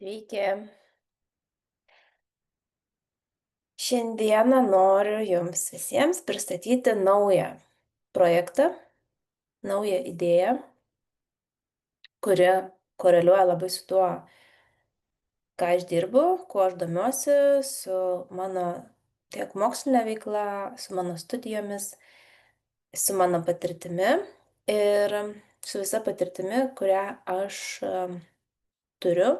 Sveiki. Šiandieną noriu Jums visiems pristatyti naują projektą, naują idėją, kuri koreliuoja labai su tuo, ką aš dirbu, kuo aš domiuosi, su mano tiek mokslinė veikla, su mano studijomis, su mano patirtimi ir su visa patirtimi, kurią aš turiu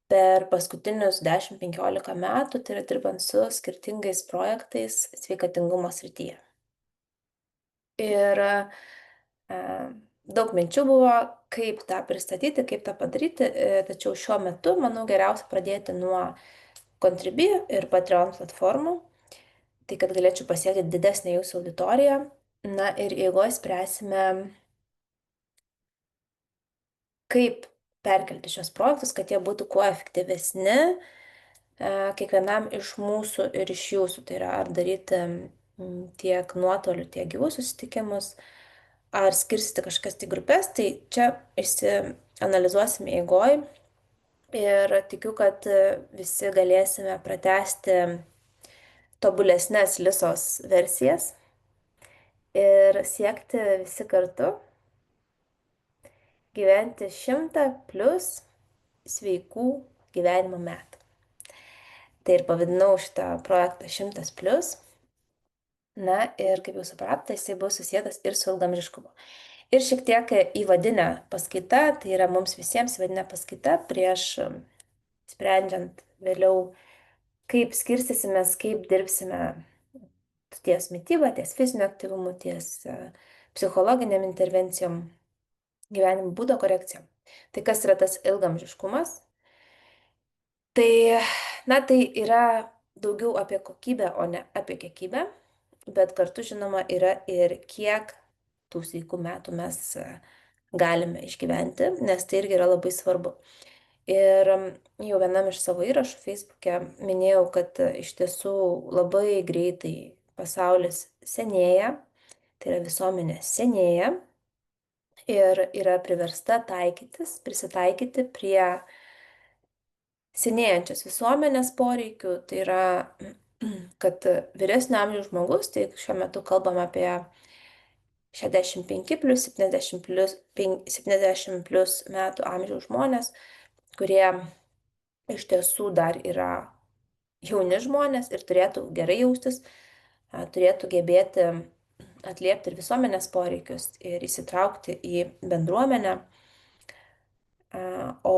per paskutinius 10-15 metų, tai yra dirbant su skirtingais projektais sveikatingumo srityje. Ir daug minčių buvo, kaip tą pristatyti, kaip tą padaryti, tačiau šiuo metu, manau, geriausia pradėti nuo Contribui ir Patreon platformų, tai kad galėčiau pasiekti didesnę jūsų auditoriją. Na ir eigoje spręsime, kaip perkelti šios projektus, kad jie būtų kuo efektyvesni kiekvienam iš mūsų ir iš jūsų. Tai yra, ar daryti tiek nuotoliu, tiek gyvus susitikimus, ar skirstyti kažkas tai grupės, tai čia išsianalizuosime eigoj ir tikiu, kad visi galėsime pratesti tobulesnės Lisos versijas ir siekti visi kartu gyventi 100+ sveikų gyvenimo metų. Tai ir pavadinau šitą projektą 100+. Na ir kaip jau supratote, jisai bus susijęs ir su ilgaamžiškumu. Ir šiek tiek įvadinė paskaita, tai yra mums visiems įvadinė paskaita prieš sprendžiant vėliau, kaip skirstysimės, kaip dirbsime ties mitybą, ties fiziniu aktyvumu, ties psichologiniam intervencijom, gyvenimo būdo korekcijom. Tai kas yra tas ilgaamžiškumas? Tai, tai yra daugiau apie kokybę, o ne apie kiekybę, bet kartu, žinoma, yra ir kiek tų sveikų metų mes galime išgyventi, nes tai irgi yra labai svarbu. Ir jau vienam iš savo įrašų Facebook'e minėjau, kad iš tiesų labai greitai pasaulis senėja, tai yra visuomenė senėja ir yra priversta prisitaikyti prie senėjančios visuomenės poreikių, tai yra, kad vyresnio amžiaus žmogus, tai šiuo metu kalbam apie 65+, 70+ metų amžiaus žmonės, kurie iš tiesų dar yra jauni žmonės ir turėtų gerai jaustis, turėtų gebėti atliepti ir visuomenės poreikius ir įsitraukti į bendruomenę. O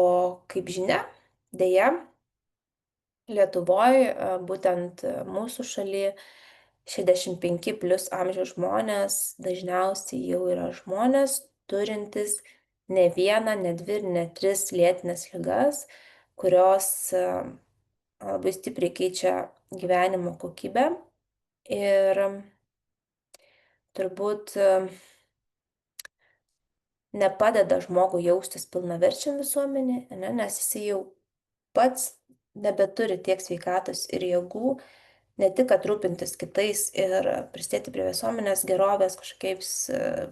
kaip žinia, deja, Lietuvoje, būtent mūsų šalyje, 65+ amžiaus žmonės dažniausiai jau yra žmonės turintys ne vieną, ne dvi ir ne tris lėtines ligas, kurios labai stipriai keičia gyvenimo kokybę ir turbūt nepadeda žmogui jaustis pilnaverčiam visuomenėje, nes jisai jau pats nebeturi tiek sveikatos ir jėgų, ne tik kad rūpintis kitais ir prisidėti prie visuomenės gerovės kažkokiais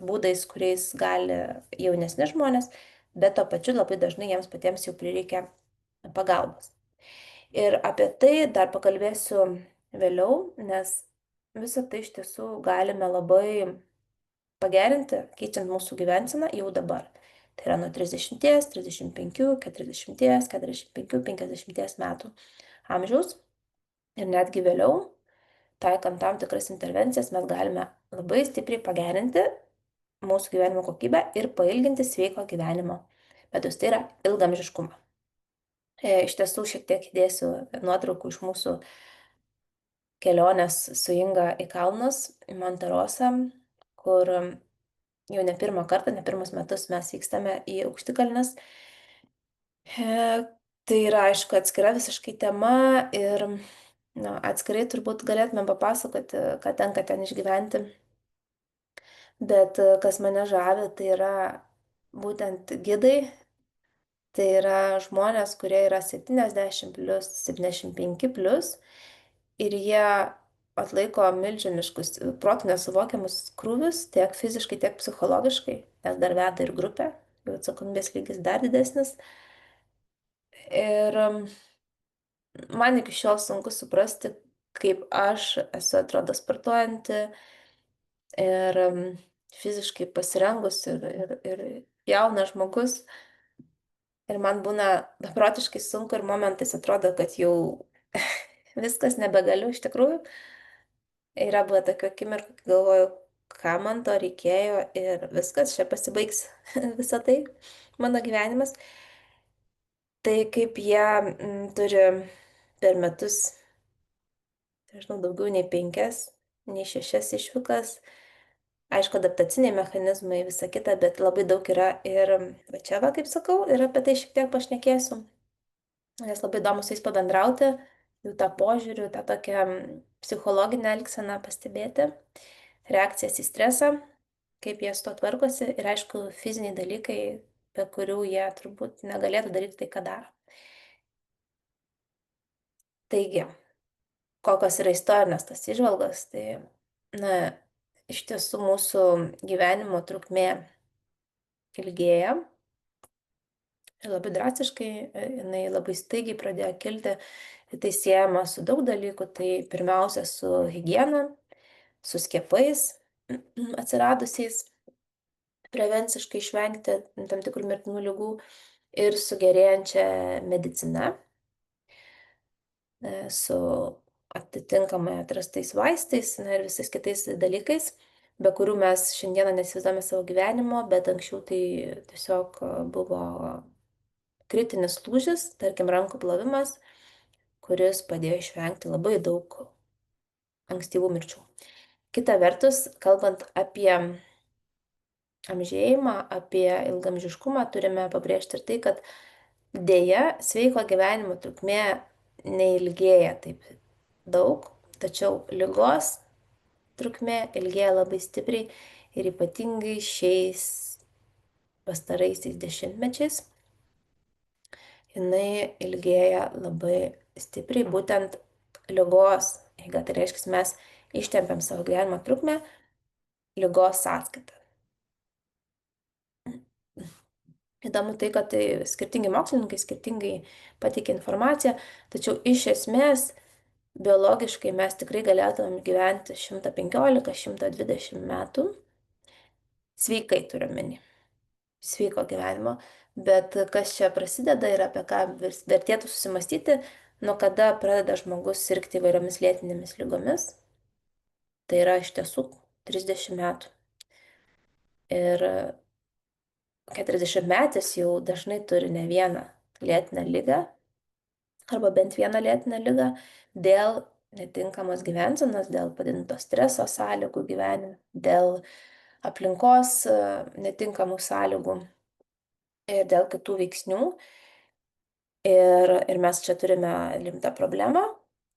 būdais, kuriais gali jaunesni žmonės, bet to pačiu labai dažnai jiems patiems jau prireikia pagalbos. Ir apie tai dar pakalbėsiu vėliau, nes visą tai iš tiesų galime labai pagerinti, keičiant mūsų gyvenseną jau dabar. Tai yra nuo 30, 35, 40, 45, 50 metų amžiaus ir netgi vėliau, taikant tam tikras intervencijas, mes galime labai stipriai pagerinti mūsų gyvenimo kokybę ir pailginti sveiko gyvenimo metus. Tai yra ilgaamžiškumą. Iš tiesų šiek tiek įdėsiu nuotraukų iš mūsų kelionės su Inga į kalnus, į Monterosą, kur jau ne pirmą kartą, ne pirmus metus mes vykstame į aukštikalnes. Tai yra, aišku, atskira visiškai tema ir atskirai turbūt galėtume papasakoti, ką tenka ten išgyventi. Bet kas mane žavi, tai yra būtent gidai. Tai yra žmonės, kurie yra 70+, 75+, ir jie atlaiko milžiniškus, protu nesuvokiamus krūvius, tiek fiziškai, tiek psichologiškai, nes dar veda ir grupę, jų atsakomybės lygis dar didesnis. Ir man iki šiol sunku suprasti, kaip aš esu atrodo sportuojanti ir fiziškai pasirengus ir jaunas žmogus. Ir man būna beprotiškai sunku ir momentais atrodo, kad jau viskas nebegaliu iš tikrųjų. Yra buvę tokių akimirkų, kai galvoju, kam man to reikėjo ir viskas, čia pasibaigs visą tai, mano gyvenimas. Tai kaip jie turi per metus, nežinau, daugiau nei 5, nei 6 išvykas. Aišku, adaptaciniai mechanizmai, visa kita, bet labai daug yra ir va čia, va, kaip sakau, ir apie tai šiek tiek pašnekėsiu, nes labai įdomu su jais pabendrauti, jų tą požiūrių, tą tokią psichologinę elgseną pastebėti, reakcijas į stresą, kaip jie su to tvarkosi ir aišku, fiziniai dalykai, be kurių jie turbūt negalėtų daryti tai, ką daro. Taigi, kokios yra istorinės tas įžvalgos, tai, na, iš tiesų mūsų gyvenimo trukmė ilgėja ir labai drastiškai, jinai labai staigiai pradėjo kilti, tai siejama su daug dalykų, tai pirmiausia su higiena, su skiepais atsiradusiais, prevenciškai išvengti tam tikrų mirtinų ligų ir su gerėjančia medicina, su atitinkamai atrastais vaistais, na ir visais kitais dalykais, be kurių mes šiandieną nesivaizdame savo gyvenimo, bet anksčiau tai tiesiog buvo kritinis lūžis, tarkim, rankų plovimas, kuris padėjo išvengti labai daug ankstyvų mirčių. Kita vertus, kalbant apie amžėjimą, apie ilgamžiškumą, turime pabrėžti ir tai, kad dėja sveiko gyvenimo trukmė neilgėja taip daug, tačiau ligos trukmė ilgėja labai stipriai ir ypatingai šiais pastaraisiais dešimtmečiais jinai ilgėja labai stipriai, būtent ligos eiga. Tai reiškia, mes ištempiam savo gyvenimo trukmę ligos sąskaitą. Įdomu tai, kad tai skirtingi mokslininkai skirtingai pateikia informaciją, tačiau iš esmės biologiškai mes tikrai galėtumėm gyventi 115-120 metų. Sveikai turiu omeny, sveiko gyvenimo. Bet kas čia prasideda ir apie ką vertėtų susimastyti, nuo kada pradeda žmogus sirgti įvairiomis lėtinėmis lygomis. Tai yra iš tiesų 30 metų. Ir 40-metis jau dažnai turi ne vieną lėtinę ligą, arba bent vieną lėtinę ligą dėl netinkamos gyvensenos, dėl padidinto streso sąlygų gyvenime, dėl aplinkos netinkamų sąlygų ir dėl kitų veiksnių. Ir mes čia turime rimtą problemą,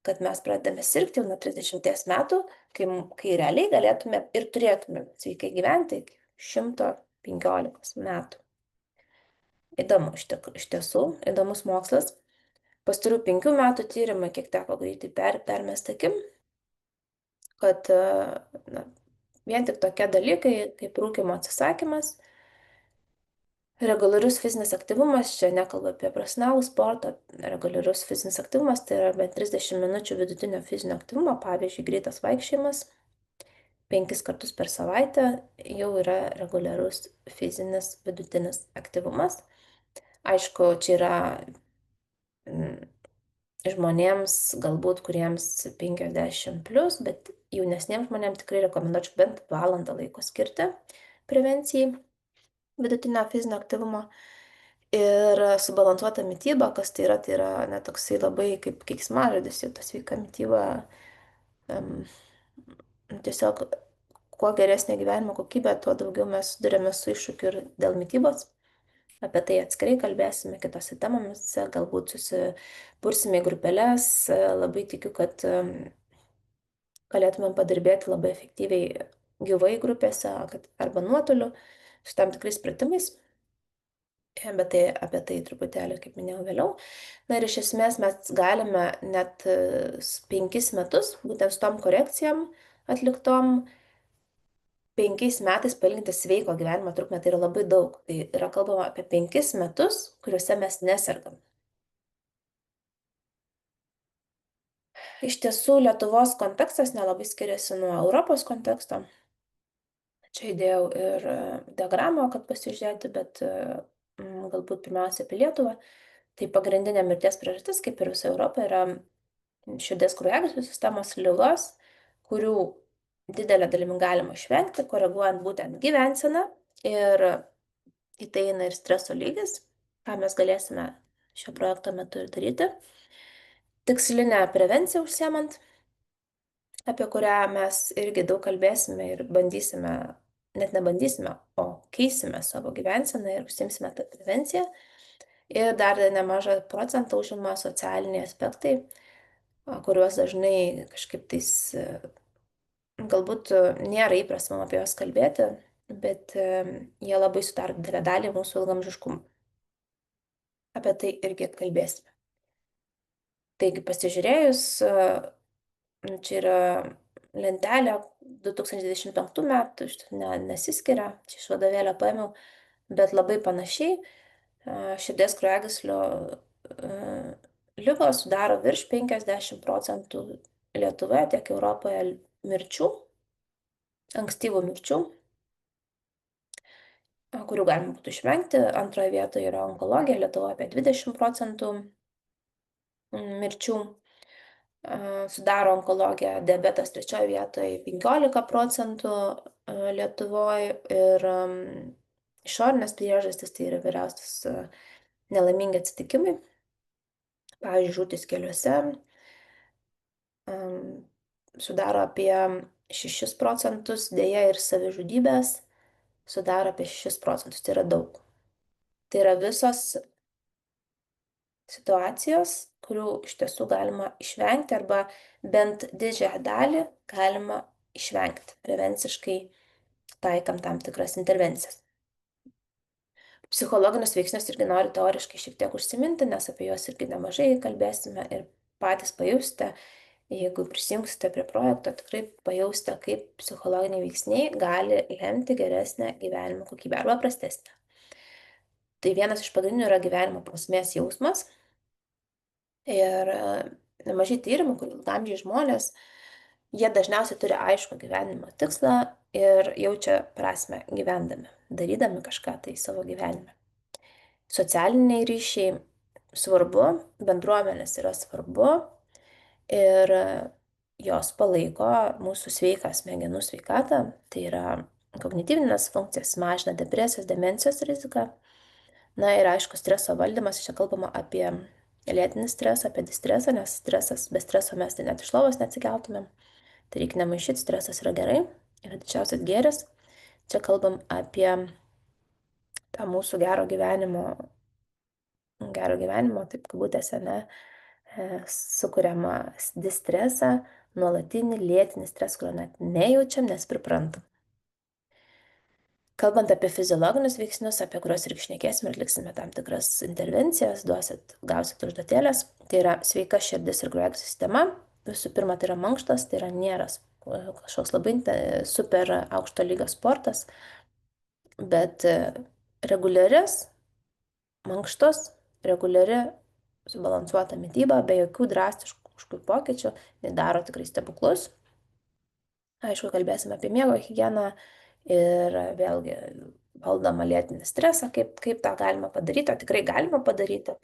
kad mes pradedame sirgti jau nuo 30 metų, kai realiai galėtume ir turėtume sveikai gyventi iki 115 metų. Įdomu, iš tiesų, įdomus mokslas. Pastarų 5 metų tyrimai, kiek teko greitai permest akim, kad na, vien tik tokie dalykai, kaip rūkymo atsisakymas, reguliarus fizinis aktyvumas, čia nekalbu apie profesionalų sportą, reguliarus fizinis aktyvumas, tai yra bent 30 minučių vidutinio fizinio aktyvumo, pavyzdžiui, greitas vaikščiojimas, 5 kartus per savaitę jau yra reguliarus fizinis vidutinis aktyvumas. Aišku, čia yra žmonėms, galbūt kuriems 50+, bet jaunesniems žmonėms tikrai rekomenduočiau bent valandą laiko skirti prevencijai vidutinio fizinio aktyvumo. Ir subalansuota mityba, kas tai yra netoksai labai kaip keiksmažodis, jau ta sveika mityba, tiesiog kuo geresnė gyvenimo kokybė, tuo daugiau mes sudarėme su iššūkiu ir dėl mitybos. Apie tai atskirai kalbėsime kitose temomise, galbūt susibursime į grupelės. Labai tikiu, kad galėtumėm padirbėti labai efektyviai gyvai grupėse arba nuotoliu su tam tikrais pratimais. Bet tai apie tai truputėlį, kaip minėjau, vėliau. Na ir iš esmės mes galime net 5 metus, būtent su tom korekcijom atliktom, 5 metais pailginti sveiko gyvenimo trukmę, tai yra labai daug. Tai yra kalbama apie 5 metus, kuriuose mes nesergam. Iš tiesų, Lietuvos kontekstas nelabai skiriasi nuo Europos konteksto. Čia įdėjau ir diagramą, kad pasižiūrėti, bet galbūt pirmiausia apie Lietuvą. Tai pagrindinė mirties priežastis, kaip ir visą Europą, yra širdies kraujagyslių sistemos ligos, kurių didelę dalimi galima išvengti, koreguojant būtent gyvenseną, ir į tai eina ir streso lygis, ką mes galėsime šio projekto metu ir daryti. Tikslinę prevenciją užsiemant, apie kurią mes irgi daug kalbėsime ir bandysime, net nebandysime, o keisime savo gyvenseną ir užsiimsime tą prevenciją. Ir dar nemažą procentą užima socialiniai aspektai, kuriuos dažnai kažkaip tais galbūt nėra įprasta mums apie juos kalbėti, bet jie labai sudaro didelę dalį mūsų ilgaamžiškumo. Apie tai irgi kalbėsime. Taigi pasižiūrėjus, čia yra lentelė 2025 metų, nesiskiria, čia iš vadovėlio paėmiau, bet labai panašiai. Širdies kraujagyslių ligos sudaro virš 50% Lietuvoje, tiek Europoje mirčių, ankstyvų mirčių, kurių galima būtų išvengti. Antroje vietoje yra onkologija, Lietuvoje apie 20% mirčių sudaro onkologija, diabetas trečioje vietoje 15% Lietuvoje, ir išorinės priežastys tai yra vyriausias nelaimingi atsitikimai, pavyzdžiui, žūtis keliuose, sudaro apie 6%, dėja ir savižudybės sudaro apie 6%, tai yra daug. Tai yra visos situacijos, kurių iš tiesų galima išvengti, arba bent didžiąją dalį galima išvengti, prevenciškai taikant tam tikras intervencijas. Psichologinius veiksnius irgi noriu teoriškai šiek tiek užsiminti, nes apie juos irgi nemažai kalbėsime ir patys pajusite, jeigu prisijungsite prie projekto, tikrai pajusite, kaip psichologiniai veiksniai gali lemti geresnę gyvenimo kokybę arba prastesnę. Tai vienas iš pagrindinių yra gyvenimo prasmės jausmas. Ir nemažai tyrimų, kur ilgaamžiai žmonės, jie dažniausiai turi aiškų gyvenimo tikslą ir jaučia prasmę gyvendami, darydami kažką tai savo gyvenime. Socialiniai ryšiai svarbu, bendruomenės yra svarbu ir jos palaiko mūsų sveiką smegenų sveikatą, tai yra kognityvinės funkcijas, mažina depresijos, demencijos riziką. Na ir aišku, streso valdymas, čia kalbama apie lėtinį stresą, apie distresą, nes stresas, be streso mes net iš lovos neatsikeltumėm. Tai reikia nemaišyti, stresas yra gerai, yra didžiausias gėris. Čia kalbam apie tą mūsų gero gyvenimo, taip kabutėse, sukuriamą distresą, nuolatinį lėtinį stresą, kurio net nejaučiam, nes priprantam. Kalbant apie fiziologinius veiksnius, apie kuriuos irgi šnekėsime ir atliksime tam tikras intervencijas, gausit užduotėlės, tai yra sveika širdis ir kraujagyslių sistema. Visų pirma, tai yra mankštas, tai yra nėra kažkoks labai super aukšto lygio sportas, bet reguliarias mankštos, reguliari subalansuota mityba, be jokių drastiškų pokyčių, tai daro tikrai stebuklus. Aišku, kalbėsime apie miego higieną ir vėlgi valdomą lėtinį stresą, kaip tą galima padaryti, o tikrai galima padaryti.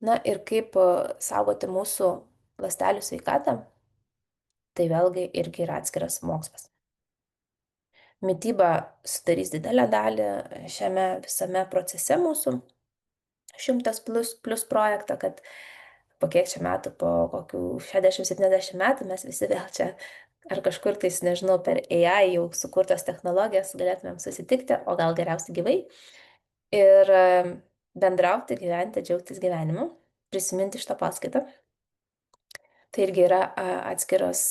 Na ir kaip saugoti mūsų ląstelių sveikatą, tai vėlgi irgi yra atskiras mokslas. Mityba sudarys didelę dalį šiame visame procese mūsų 100+ projektą, kad po kiek čia metų, po kokių 60-70 metų mes visi vėl čia ar kažkur tais, nežinau, per AI jau sukurtas technologijas galėtumėm susitikti, o gal geriausiai gyvai, ir bendrauti, gyventi, džiaugtis gyvenimu, prisiminti šitą paskaitą. Tai irgi yra atskiros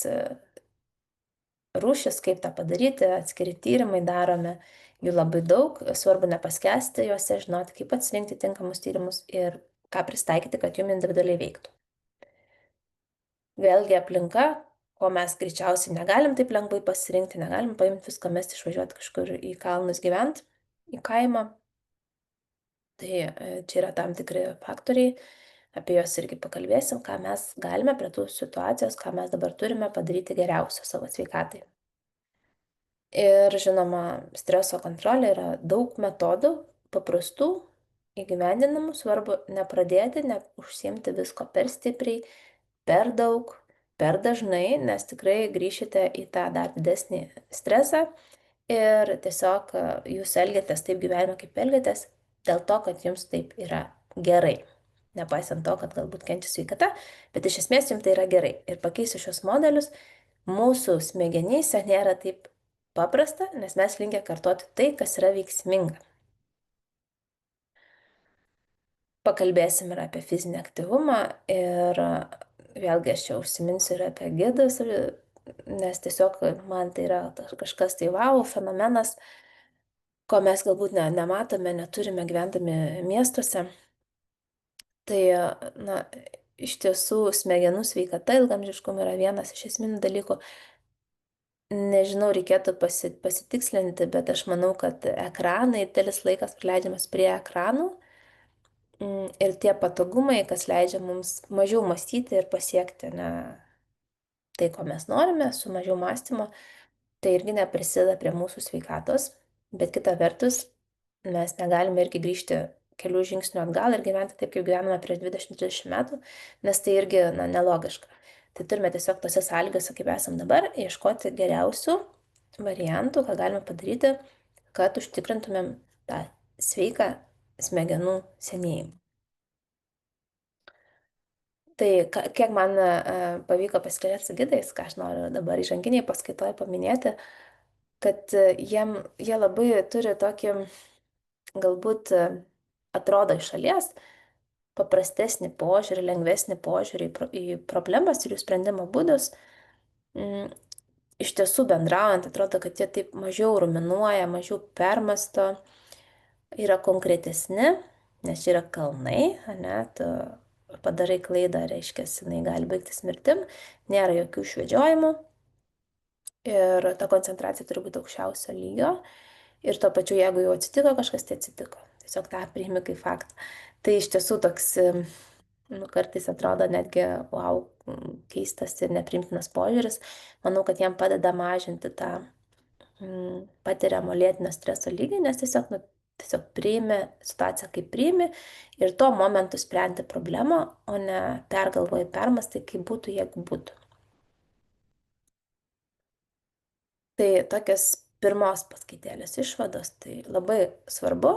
rūšis, kaip tą padaryti, atskiri tyrimai daromi, jų labai daug, svarbu nepaskesti juose, žinoti, kaip atsirinkti tinkamus tyrimus ir ką pristaikyti, kad jum individualiai veiktų. Vėlgi aplinka, ko mes greičiausiai negalim taip lengvai pasirinkti, negalim paimti viską, mesti, išvažiuoti kažkur į kalnus gyventi, į kaimą. Tai čia yra tam tikri faktoriai. Apie juos irgi pakalbėsim, ką mes galime prie tų situacijos, ką mes dabar turime padaryti geriausio savo sveikatai. Ir žinoma, streso kontrolė yra daug metodų, paprastų, įgyvendinamų, svarbu nepradėti, neužsiimti visko per stipriai, per daug, per dažnai, nes tikrai grįšite į tą dar didesnį stresą ir tiesiog jūs elgiatės taip gyvenime, kaip elgiatės, dėl to, kad jums taip yra gerai. Nepaisant to, kad galbūt kenčia sveikata, bet iš esmės jums tai yra gerai. Ir pakeisti šios modelius mūsų smegenyse nėra taip paprasta, nes mes linkę kartoti tai, kas yra veiksminga. Pakalbėsim ir apie fizinį aktyvumą ir vėlgi aš čia užsiminsiu ir apie gidus, nes tiesiog man tai yra kažkas tai wow, fenomenas, ko mes galbūt nematome, neturime gyvendami miestuose. Tai, na, iš tiesų smegenų sveikata ilgamžiškumui yra vienas iš esminių dalykų. Nežinau, reikėtų pasitikslinti, bet aš manau, kad ekranai, didelis laikas praleidžiamas prie ekranų ir tie patogumai, kas leidžia mums mažiau mąstyti ir pasiekti tai, ko mes norime, su mažiau mąstymo, tai irgi neprisideda prie mūsų sveikatos, bet kita vertus, mes negalime irgi grįžti kelių žingsnių atgal ir gyventi taip, kaip gyvenome prieš 20-30 metų, nes tai irgi nelogiška. Tai turime tiesiog tose sąlygose, kaip esam dabar, ieškoti geriausių variantų, ką galime padaryti, kad užtikrintumėm tą sveiką smegenų senėjimą. Tai kiek man pavyko pasikalbėti su gidais, ką aš noriu dabar įžanginiai paskaitoje paminėti, kad jie labai turi tokį, galbūt atrodo iš šalies, paprastesnį požiūrį, lengvesnį požiūrį į problemas ir jų sprendimo būdus. Iš tiesų bendraujant, atrodo, kad jie taip mažiau ruminuoja, mažiau permasto, yra konkretesni, nes čia yra kalnai, ne, tu padarai klaidą, reiškia, jinai gali baigtis mirtim, nėra jokių švedžiojimų ir ta koncentracija turi būti aukščiausio lygio ir tuo pačiu, jeigu jau atsitiko kažkas, tai atsitiko. Tiesiog tą priimi kaip faktą. Tai iš tiesų toks, kartais atrodo netgi, wow, keistas ir neprimtinas požiūris. Manau, kad jam padeda mažinti tą patiriamo lėtinio streso lygį, nes tiesiog priimi situaciją kaip priimi ir tuo momentu sprendi problemą, o ne pergalvoji, permastai, kaip būtų, jeigu būtų. Tai tokias pirmos paskaitėlės išvados, tai labai svarbu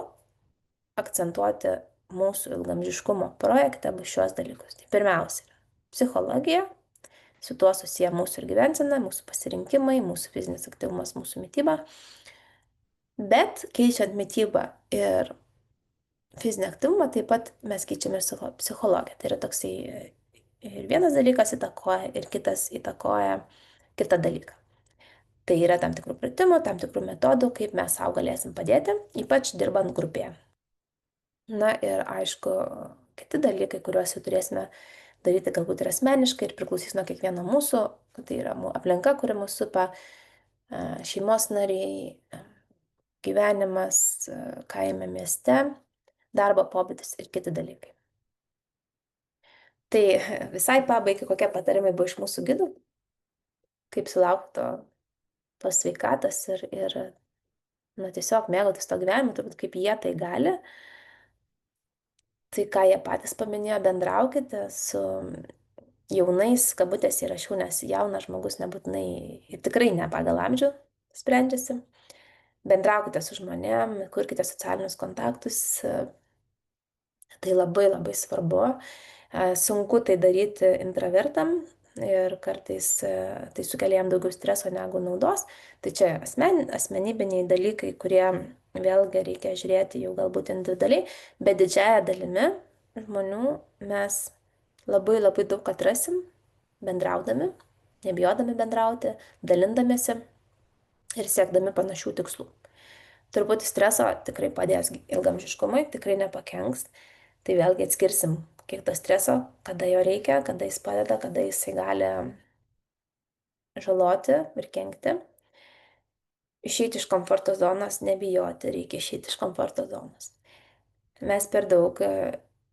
akcentuoti mūsų ilgamžiškumo projekte abu šios dalykus. Tai pirmiausia, psichologija, su tuo susiję mūsų ir gyvensena, mūsų pasirinkimai, mūsų fizinis aktyvumas, mūsų mytyba. Bet keičiant mytybą ir fizinį aktyvumą, taip pat mes keičiame ir savo psichologiją. Tai yra toksai ir vienas dalykas įtakoja, ir kitas įtakoja kitą dalyką. Tai yra tam tikrų pratimų, tam tikrų metodų, kaip mes savo galėsim padėti, ypač dirbant grupėje. Na ir aišku, kiti dalykai, kuriuos jau turėsime daryti galbūt ir asmeniškai ir priklausys nuo kiekvieno mūsų, tai yra aplinka, kuri mūsų supa, šeimos nariai, gyvenimas kaime, mieste, darbo pobūdis ir kiti dalykai. Tai visai pabaigai, kokie patarimai buvo iš mūsų gidų, kaip sulaukti tos sveikatos ir tiesiog mėgautis to gyvenimu, turbūt kaip jie tai gali. Tai ką jie patys paminėjo, bendraukite su jaunais, kabutės įrašiau, nes jaunas žmogus nebūtinai ir tikrai ne pagal amžių sprendžiasi. Bendraukite su žmonėm, kurkite socialinius kontaktus. Tai labai labai svarbu. Sunku tai daryti intravertam ir kartais tai sukelia jam daugiau streso negu naudos. Tai čia asmenybiniai dalykai, kurie vėlgi reikia žiūrėti jau galbūt individualiai, bet didžiaja dalimi žmonių mes labai labai daug atrasim bendraudami, nebijodami bendrauti, dalindamėsi ir siekdami panašių tikslų. Turbūt streso tikrai padės ilgamžiškumui, tikrai nepakenks. Tai vėlgi atskirsim, kiek to streso, kada jo reikia, kada jis padeda, kada jisai gali žaloti ir kenkti. Išeiti iš komforto zonos, nebijoti, reikia išeiti iš komforto zonos. Mes per daug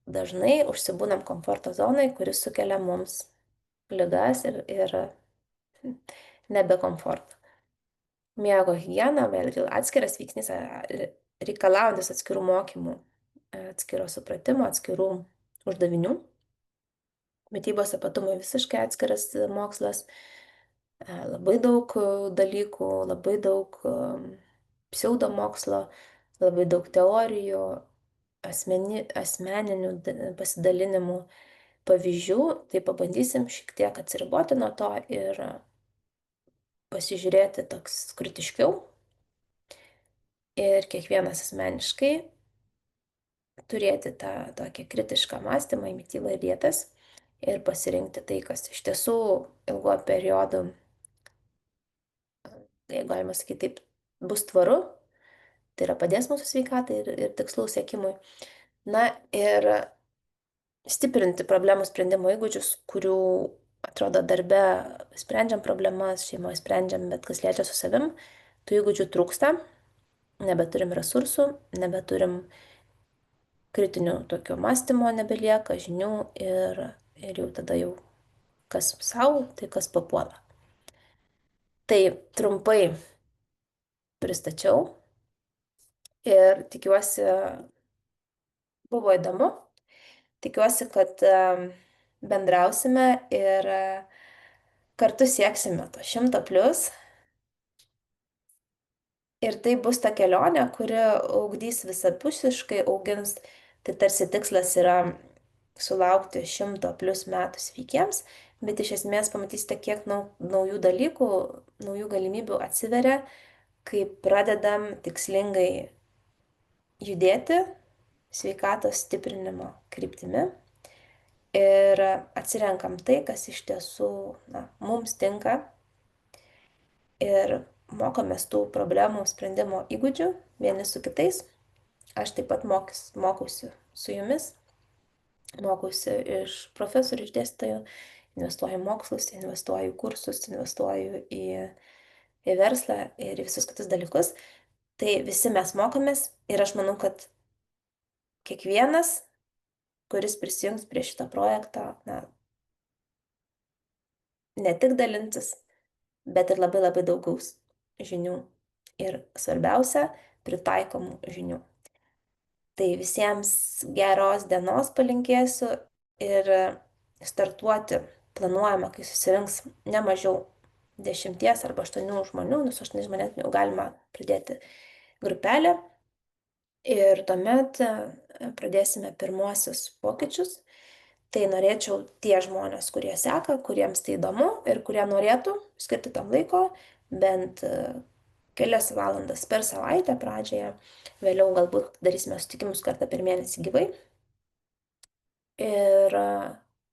dažnai užsibūnam komforto zonai, kuris sukelia mums ligas ir nebe komfortą. Miego higiena, vėlgi atskiras veiksnys, reikalaujantis atskirų mokymų, atskiro supratimo, atskirų uždavinių. Mitybos ypatumai visiškai atskiras mokslas, labai daug dalykų, labai daug pseudomokslo, labai daug teorijų, asmeninių pasidalinimų, pavyzdžių, tai pabandysim šiek tiek atsiriboti nuo to ir pasižiūrėti toks kritiškiau ir kiekvienas asmeniškai turėti tą tokį kritišką mąstymą į mitybą ir dietas ir pasirinkti tai, kas iš tiesų ilguoju periodu, jeigu galima sakyti taip, bus tvaru, tai yra padės mūsų sveikatai ir tikslų siekimui. Na ir stiprinti problemų sprendimo įgūdžius, kurių, atrodo, darbe sprendžiam problemas, šeimoje sprendžiam, bet kas liečia su savim, tų įgūdžių trūksta, nebeturim resursų, nebeturim kritinių tokio mąstymo, nebelieka žinių ir jau tada jau kas savo, tai kas papuola. Tai trumpai pristačiau ir tikiuosi buvo įdomu. Tikiuosi, kad bendrausime ir kartu sieksime to 100+. Ir tai bus ta kelionė, kuri augdys visapusiškai, augins. Tai tarsi tikslas yra sulaukti 100+ metų sveikiems, bet iš esmės pamatysite, kiek naujų dalykų, naujų galimybių atsiveria, kai pradedam tikslingai judėti sveikatos stiprinimo kryptimi ir atsirenkam tai, kas iš tiesų mums tinka ir mokomės tų problemų sprendimo įgūdžių vieni su kitais. Aš taip pat mokausi su jumis, mokausi iš profesorių, iš dėstytojų, investuoju į mokslus, investuoju į kursus, investuoju į verslą ir į visus kitus dalykus. Tai visi mes mokomės ir aš manau, kad kiekvienas, kuris prisijungs prie šito projekto, ne tik dalintis, bet ir labai labai daug gaus žinių ir svarbiausia, pritaikomų žinių. Tai visiems geros dienos palinkėsiu ir startuoti planuojame, kai susirinks ne mažiau 10 arba 8 žmonių, nes 8 žmonės jau galima pridėti grupelę ir tuomet pradėsime pirmuosius pokyčius. Tai norėčiau tie žmonės, kurie seka, kuriems tai įdomu ir kurie norėtų skirti tam laiko, bent kelias valandas per savaitę pradžioje, vėliau galbūt darysime sutikimus kartą per mėnesį gyvai ir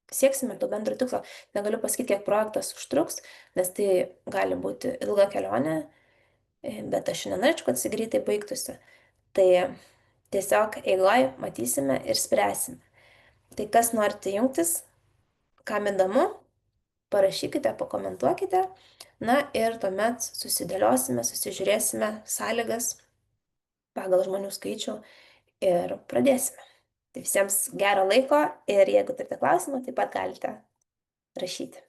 sieksime to bendro tikslo. Negaliu pasakyti, kiek projektas užtruks, nes tai gali būti ilga kelionė, bet aš nenorėčiau, kad jis greitai baigtųsi. Tai tiesiog eigoje matysime ir spręsime. Tai kas norite jungtis, kam įdomu, parašykite, pakomentuokite. Na ir tuomet susidėliosime, susižiūrėsime sąlygas pagal žmonių skaičių ir pradėsime. Tai visiems gero laiko ir jeigu turite klausimą, taip pat galite rašyti.